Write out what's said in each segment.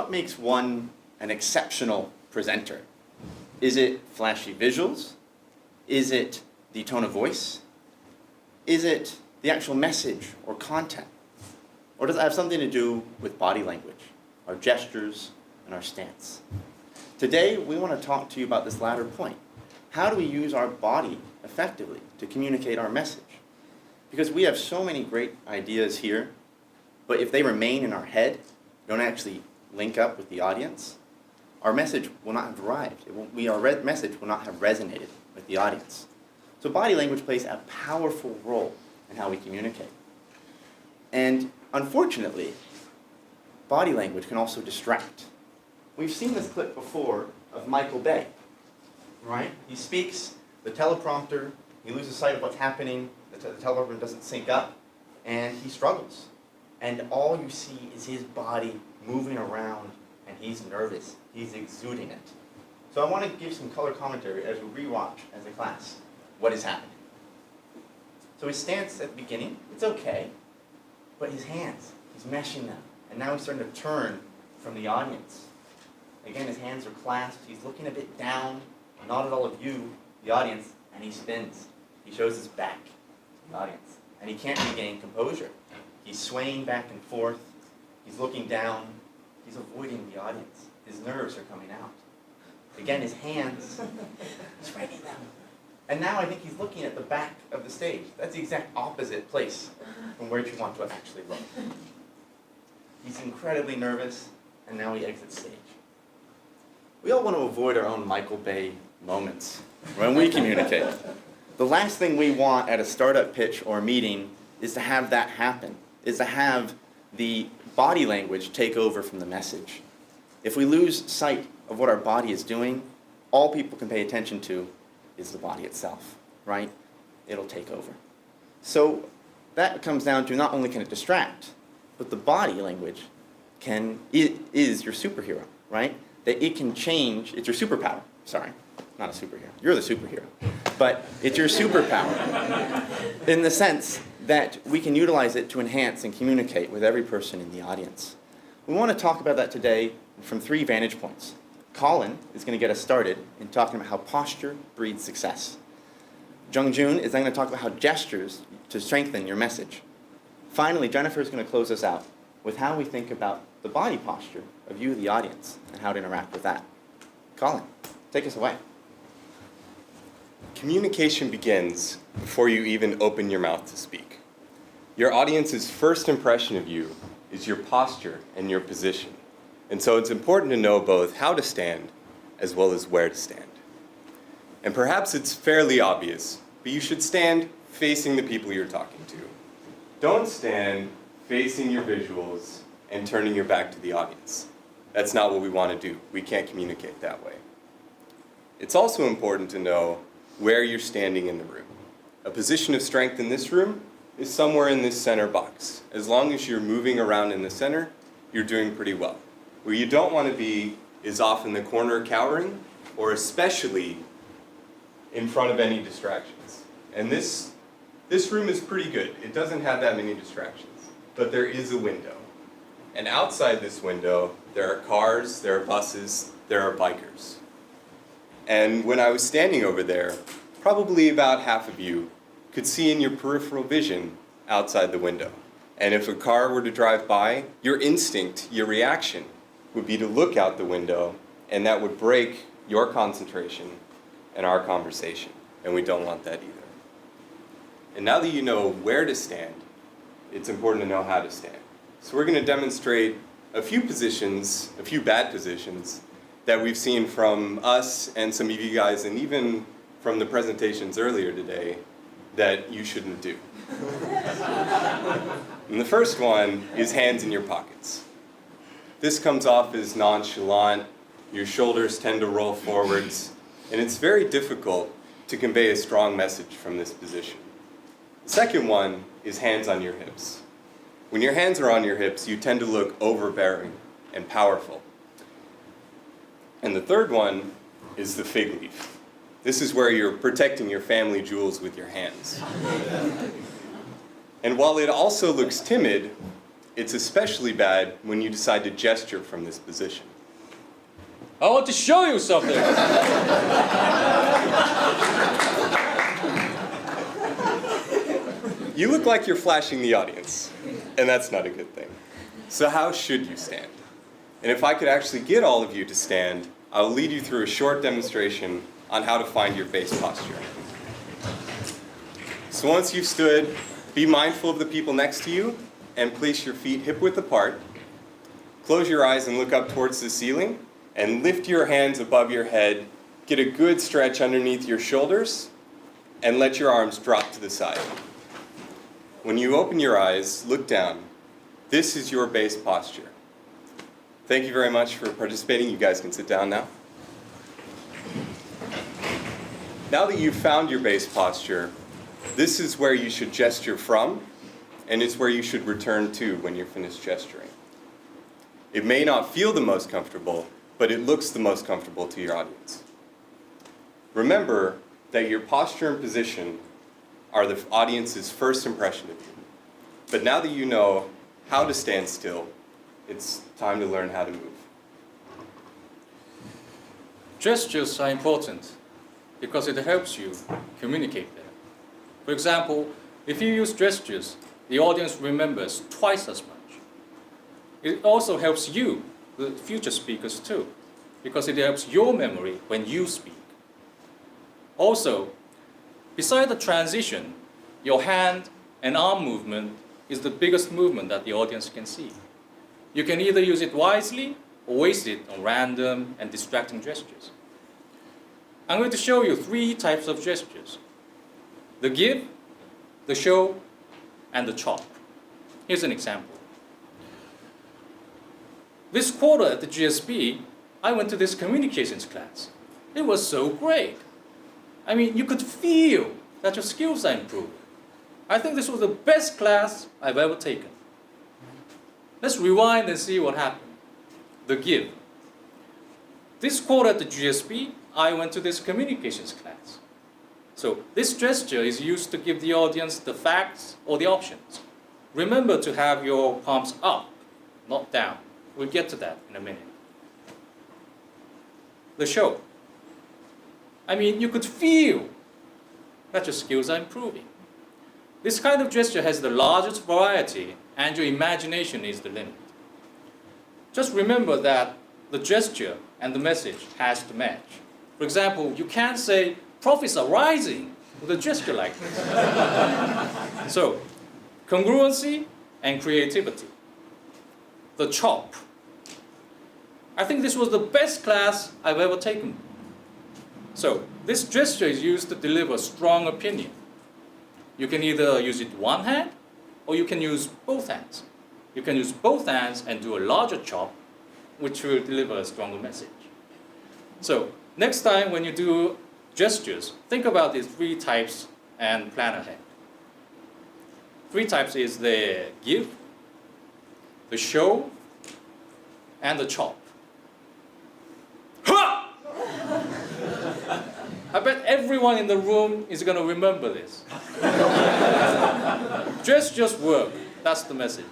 what makes one an exceptional presenter? Is it flashy visuals? Is it the tone of voice? Is it the actual message or content? Or does it have something to do with body language, our gestures, and our stance? Today, we want to talk to you about this latter point. How do we use our body effectively to communicate our message? Because we have so many great ideas here, but if they remain in our head, don't actually link up with the audience, our message will not have arrived. Our message will not have resonated with the audience. So body language plays a powerful role in how we communicate. And unfortunately, body language can also distract. We've seen this clip before of Michael Bay, right? He speaks, the teleprompter, he loses sight of what's happening, the teleprompter doesn't sync up, and he struggles. And all you see is his body moving around, and he's nervous. He's exuding it. So I want to give some color commentary as we rewatch as a class what is happening. So his stance at the beginning, it's okay, but his hands, he's meshing them, and now he's starting to turn from the audience. Again, his hands are clasped, he's looking a bit down, not at all of you, the audience, and he spins. He shows his back to the audience, and he can't regain composure. He's swaying back and forth, he's looking down, he's avoiding the audience. His nerves are coming out. Again, his hands, he's writing them. And now I think he's looking at the back of the stage. That's the exact opposite place from where you want to actually look. He's incredibly nervous, and now he exits stage. We all want to avoid our own Michael Bay moments when we communicate. The last thing we want at a startup pitch or a meeting is to have that happen, is to have the body language take over from the message. If we lose sight of what our body is doing, all people can pay attention to is the body itself, right? It'll take over. So that comes down to not only can it distract, but the body language is your superhero, right? That it can change, it's your superpower. Sorry, not a superhero. You're the superhero. But it's your superpower in the sense that we can utilize it to enhance and communicate with every person in the audience. We want to talk about that today from 3 vantage points. Colin is going to get us started in talking about how posture breeds success. Jung-Joon is then going to talk about how gestures to strengthen your message. Finally, Jennifer is going to close us out with how we think about the body posture of you, the audience, and how to interact with that. Colin, take us away. Communication begins before you even open your mouth to speak. Your audience's first impression of you is your posture and your position. And so it's important to know both how to stand as well as where to stand. And perhaps it's fairly obvious, but you should stand facing the people you're talking to. Don't stand facing your visuals and turning your back to the audience. That's not what we want to do. We can't communicate that way. It's also important to know where you're standing in the room. A position of strength in this room is somewhere in this center box. As long as you're moving around in the center, you're doing pretty well. Where you don't want to be is off in the corner cowering, or especially in front of any distractions. And this room is pretty good. It doesn't have that many distractions, but there is a window. And outside this window, there are cars, there are buses, there are bikers. And when I was standing over there, probably about half of you could see in your peripheral vision outside the window. And if a car were to drive by, your instinct, your reaction, would be to look out the window, and that would break your concentration and our conversation. And we don't want that either. And now that you know where to stand, it's important to know how to stand. So we're going to demonstrate a few positions, a few bad positions, that we've seen from us and some of you guys, and even from the presentations earlier today, that you shouldn't do. And the first one is hands in your pockets. This comes off as nonchalant, your shoulders tend to roll forwards, and it's very difficult to convey a strong message from this position. The second one is hands on your hips. When your hands are on your hips, you tend to look overbearing and powerful. And the third one is the fig leaf. This is where you're protecting your family jewels with your hands. And while it also looks timid, It's especially bad when you decide to gesture from this position. I want to show you something. You look like you're flashing the audience, and that's not a good thing. So how should you stand? And if I could actually get all of you to stand, I'll lead you through a short demonstration on how to find your base posture. So once you've stood, be mindful of the people next to you and place your feet hip-width apart. Close your eyes and look up towards the ceiling and lift your hands above your head. Get a good stretch underneath your shoulders and let your arms drop to the side. When you open your eyes, look down. This is your base posture. Thank you very much for participating. You guys can sit down now. Now that you've found your base posture, this is where you should gesture from, and it's where you should return to when you're finished gesturing. It may not feel the most comfortable, but it looks the most comfortable to your audience. Remember that your posture and position are the audience's first impression of you. But now that you know how to stand still, it's time to learn how to move. Gestures are important because it helps you communicate better. For example, if you use gestures, the audience remembers twice as much. It also helps you, the future speakers too, because it helps your memory when you speak. Also, beside the transition, your hand and arm movement is the biggest movement that the audience can see. You can either use it wisely or waste it on random and distracting gestures. I'm going to show you 3 types of gestures: the give, the show, and the chop. Here's an example. This quarter at the GSB, I went to this communications class. It was so great. I mean, you could feel that your skills are improving. I think this was the best class I've ever taken. Let's rewind and see what happened. The give. This quarter at the GSB, I went to this communications class. So this gesture is used to give the audience the facts or the options. Remember to have your palms up, not down. We'll get to that in a minute. The show. I mean, you could feel that your skills are improving. This kind of gesture has the largest variety, and your imagination is the limit. Just remember that the gesture and the message has to match. For example, you can't say, "Profits are rising," with a gesture like this. So, congruency and creativity. The chop. I think this was the best class I've ever taken. So, this gesture is used to deliver strong opinion. You can either use it one hand, or you can use both hands. You can use both hands and do a larger chop, which will deliver a stronger message. So, next time when you do gestures, think about these 3 types and plan ahead. 3 types is the give, the show, and the chop. Ha! I bet everyone in the room is going to remember this. Gestures work. That's the message.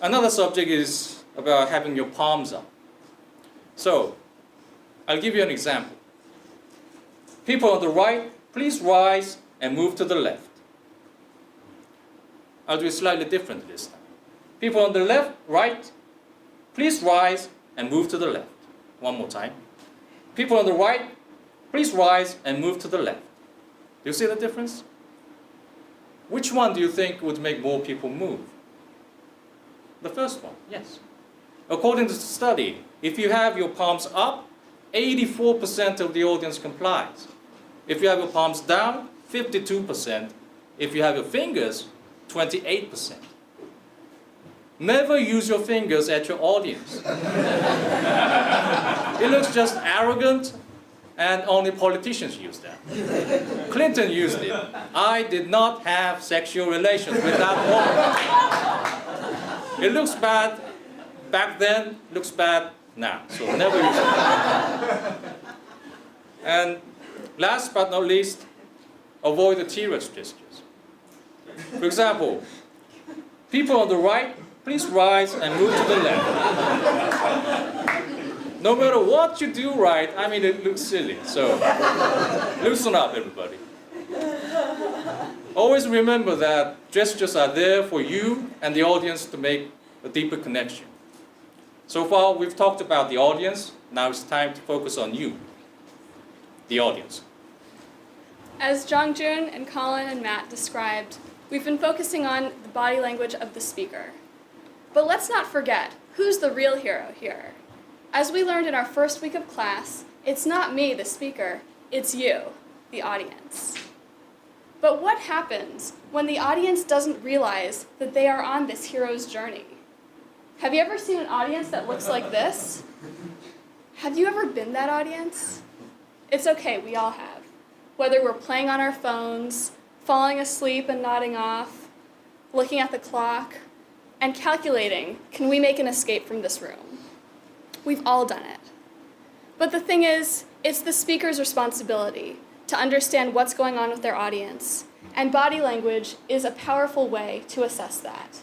Another subject is about having your palms up. So, I'll give you an example. People on the right, please rise and move to the left. I'll do it slightly different this time. People on the left, right, please rise and move to the left. One more time. People on the right, please rise and move to the left. Do you see the difference? Which one do you think would make more people move? The first one, yes. According to the study, if you have your palms up, 84% of the audience complies. If you have your palms down, 52%. If you have your fingers, 28%. Never use your fingers at your audience. It looks just arrogant, and only politicians use that. Clinton used it. "I did not have sexual relations with that woman." It looks bad back then, looks bad now. So never use it. And last but not least, avoid the T-Rex gestures. For example, people on the right, please rise and move to the left. No matter what you do right, I mean, it looks silly. So loosen up, everybody. Always remember that gestures are there for you and the audience to make a deeper connection. So far, we've talked about the audience. Now it's time to focus on you, the audience. As Jongjun and Colin and Matt described, we've been focusing on the body language of the speaker. But let's not forget, who's the real hero here? As we learned in our first week of class, it's not me, the speaker, it's you, the audience. But what happens when the audience doesn't realize that they are on this hero's journey? Have you ever seen an audience that looks like this? Have you ever been that audience? It's okay, we all have. Whether we're playing on our phones, falling asleep and nodding off, looking at the clock, and calculating, can we make an escape from this room? We've all done it. But the thing is, it's the speaker's responsibility to understand what's going on with their audience, and body language is a powerful way to assess that.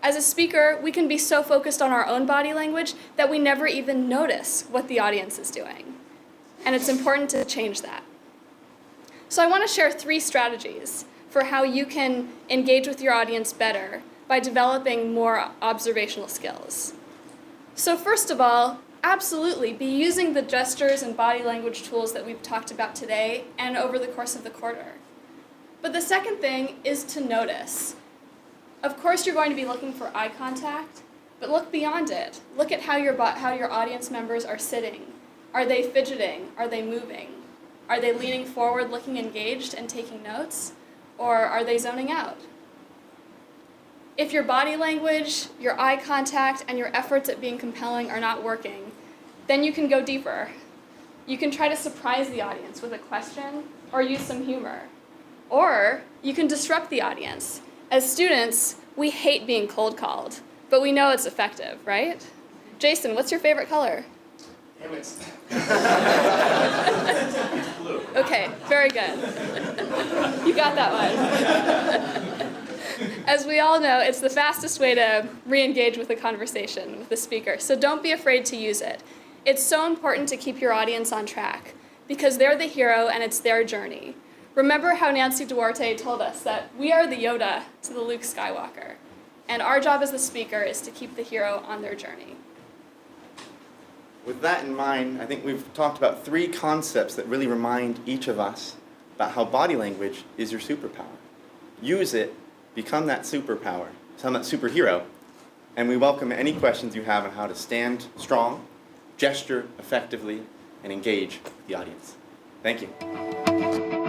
As a speaker, we can be so focused on our own body language that we never even notice what the audience is doing. And it's important to change that. So I want to share 3 strategies for how you can engage with your audience better by developing more observational skills. So first of all, absolutely be using the gestures and body language tools that we've talked about today and over the course of the quarter. But the second thing is to notice. Of course, you're going to be looking for eye contact, but look beyond it. Look at how your audience members are sitting. Are they fidgeting? Are they moving? Are they leaning forward, looking engaged and taking notes? Or are they zoning out? If your body language, your eye contact, and your efforts at being compelling are not working, then you can go deeper. You can try to surprise the audience with a question or use some humor. Or you can disrupt the audience. As students, we hate being cold called, but we know it's effective, right? Jason, what's your favorite color? Okay, very good. You got that one. As we all know, it's the fastest way to re-engage with a conversation with the speaker, so don't be afraid to use it. It's so important to keep your audience on track because they're the hero and it's their journey. Remember how Nancy Duarte told us that we are the Yoda to the Luke Skywalker, and our job as the speaker is to keep the hero on their journey. With that in mind, I think we've talked about 3 concepts that really remind each of us about how body language is your superpower. Use it, become that superpower, become that superhero, and we welcome any questions you have on how to stand strong, gesture effectively, and engage the audience. Thank you.